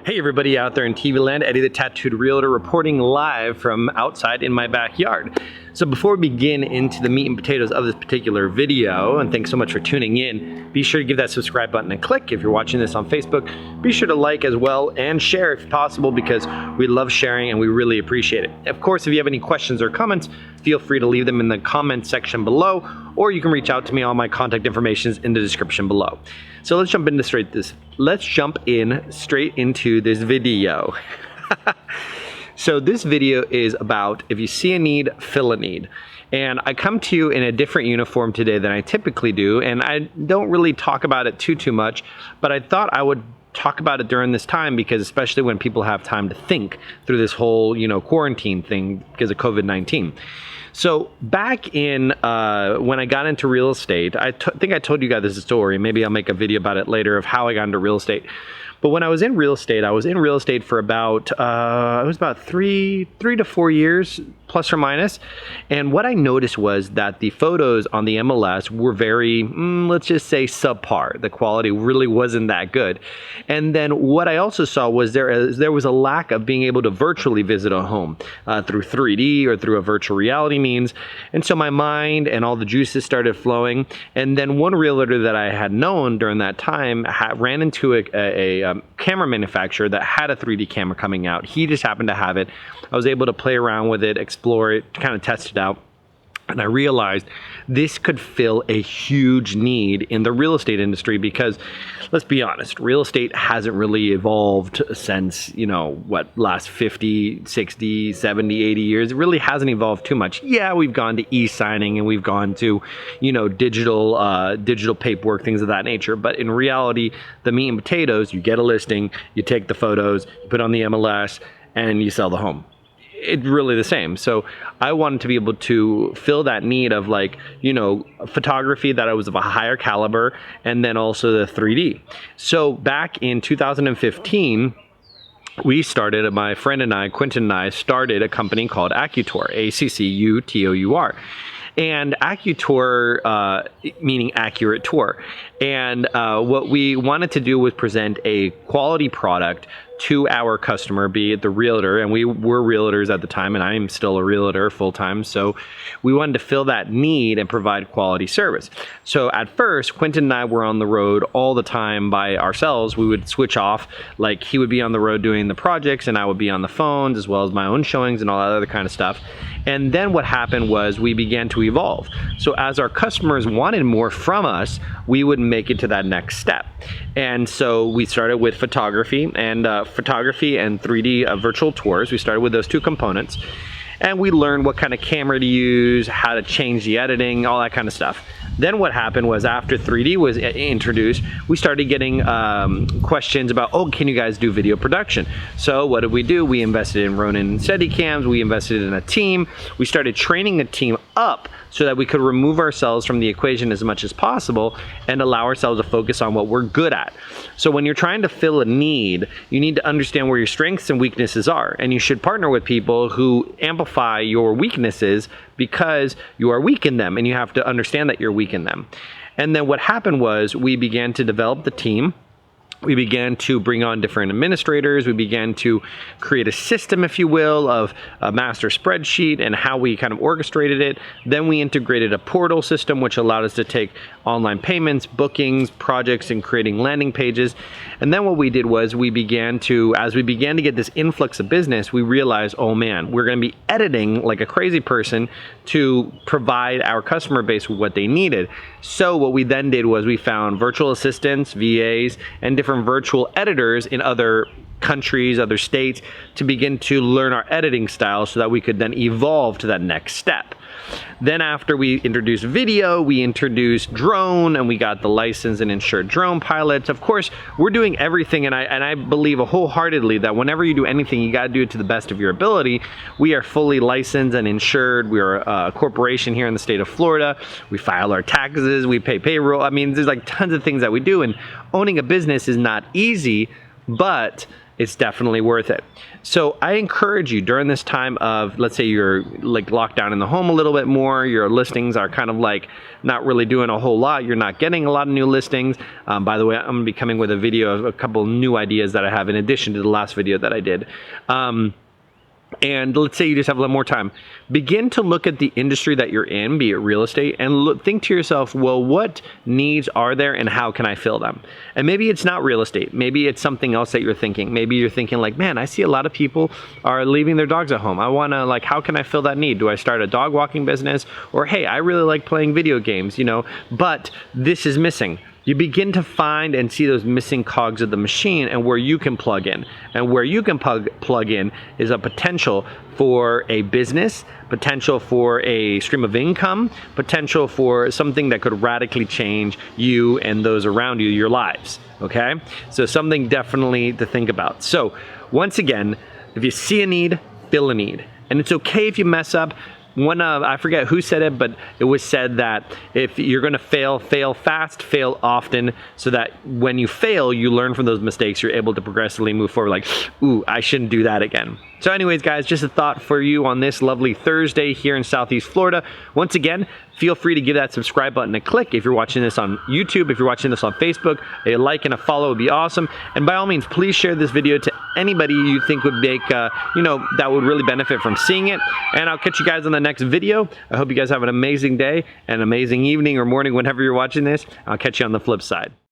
Hey everybody out there in TV land, Eddie the Tattooed Realtor reporting live from outside in my backyard. So before we begin into the meat and potatoes of this particular video, and thanks so much for tuning in, be sure to give that subscribe button a click. If you're watching this on Facebook, be sure to like as well and share if possible, because we love sharing and we really appreciate it. Of course, if you have any questions or comments, feel free to leave them in the comment section below, or you can reach out to me. All my contact information is in the description below. So let's jump straight into this video. So this video is about, if you see a need, fill a need. And I come to you in a different uniform today than I typically do, and I don't really talk about it too much, but I thought I would talk about it during this time, because especially when people have time to think through this whole, quarantine thing because of COVID-19. So back in, when I got into real estate, I think I told you guys this story. Maybe I'll make a video about it later of how I got into real estate. But when I was in real estate, I was in real estate for about, it was about three to 4 years, plus or minus. And what I noticed was that the photos on the MLS were very, let's just say subpar. The quality really wasn't that good. And then what I also saw was there was a lack of being able to virtually visit a home through 3D or through a virtual reality means. And so my mind and all the juices started flowing. And then one realtor that I had known during that time ran into a camera manufacturer that had a 3D camera coming out. He just happened to have it. I was able to play around with it, explore it, kind of test it out. And I realized this could fill a huge need in the real estate industry, because let's be honest, real estate hasn't really evolved since, last 50, 60, 70, 80 years. It really hasn't evolved too much. Yeah, we've gone to e-signing and we've gone to, digital paperwork, things of that nature. But in reality, the meat and potatoes, you get a listing, you take the photos, you put on the MLS, and you sell the home. It's really the same. So I wanted to be able to fill that need of photography that was of a higher caliber, and then also the 3D. So back in 2015, my friend and I, Quentin and I, started a company called Couture, ACCUTOUR. And Couture, meaning accurate tour. And what we wanted to do was present a quality product to our customer, be it the realtor, and we were realtors at the time, and I am still a realtor full-time, so we wanted to fill that need and provide quality service. So at first, Quentin and I were on the road all the time by ourselves. We would switch off, like he would be on the road doing the projects, and I would be on the phones, as well as my own showings and all that other kind of stuff. And then what happened was we began to evolve. So as our customers wanted more from us, we would make it to that next step. And so we started with photography and 3D virtual tours. We started with those two components, and we learned what kind of camera to use, how to change the editing, all that kind of stuff. Then what happened was, after 3D was introduced, we started getting questions about, can you guys do video production? So what did we do? We invested in Ronin Steadicams, we invested in a team, we started training the team up so that we could remove ourselves from the equation as much as possible and allow ourselves to focus on what we're good at. So when you're trying to fill a need, you need to understand where your strengths and weaknesses are, and you should partner with people who amplify your weaknesses, because you are weak in them and you have to understand that you're weak in them. And then what happened was, we began to develop the team. We began to bring on different administrators. We began to create a system, if you will, of a master spreadsheet and how we kind of orchestrated it. Then we integrated a portal system, which allowed us to take online payments, bookings, projects, and creating landing pages. And then what we did was, as we began to get this influx of business, we realized, oh man, we're going to be editing like a crazy person to provide our customer base with what they needed. So what we then did was, we found virtual assistants, VAs, and different virtual editors in other countries, other states, to begin to learn our editing style so that we could then evolve to that next step. Then after we introduced video, we introduced drone, and we got the licensed and insured drone pilots. Of course, we're doing everything, and I believe wholeheartedly that whenever you do anything, you got to do it to the best of your ability. We are fully licensed and insured. We are a corporation here in the state of Florida. We file our taxes, we pay payroll. I mean, there's like tons of things that we do, and owning a business is not easy, but it's definitely worth it. So I encourage you during this time of, let's say you're like locked down in the home a little bit more, your listings are kind of like not really doing a whole lot, you're not getting a lot of new listings. By the way, I'm gonna be coming with a video of a couple new ideas that I have in addition to the last video that I did. And let's say you just have a little more time. Begin to look at the industry that you're in, be it real estate, and think to yourself, well, what needs are there and how can I fill them? And maybe it's not real estate. Maybe it's something else that you're thinking. Maybe you're thinking like, man, I see a lot of people are leaving their dogs at home. I want to, like, how can I fill that need? Do I start a dog walking business? Or, hey, I really like playing video games, you know, but this is missing. You begin to find and see those missing cogs of the machine and where you can plug in. And where you can plug in is a potential for a business, potential for a stream of income, potential for something that could radically change you and those around you, your lives, okay? So something definitely to think about. So once again, if you see a need, fill a need. And it's okay if you mess up. I forget who said it, but it was said that if you're going to fail fast, fail often, so that when you fail, you learn from those mistakes. You're able to progressively move forward like, ooh, I shouldn't do that again. So anyways, guys, just a thought for you on this lovely Thursday here in Southeast Florida. Once again, feel free to give that subscribe button a click if you're watching this on YouTube. If you're watching this on Facebook, a like and a follow would be awesome. And by all means, please share this video to anybody you think would make, that would really benefit from seeing it. And I'll catch you guys on the next video. I hope you guys have an amazing day, an amazing evening or morning whenever you're watching this. I'll catch you on the flip side.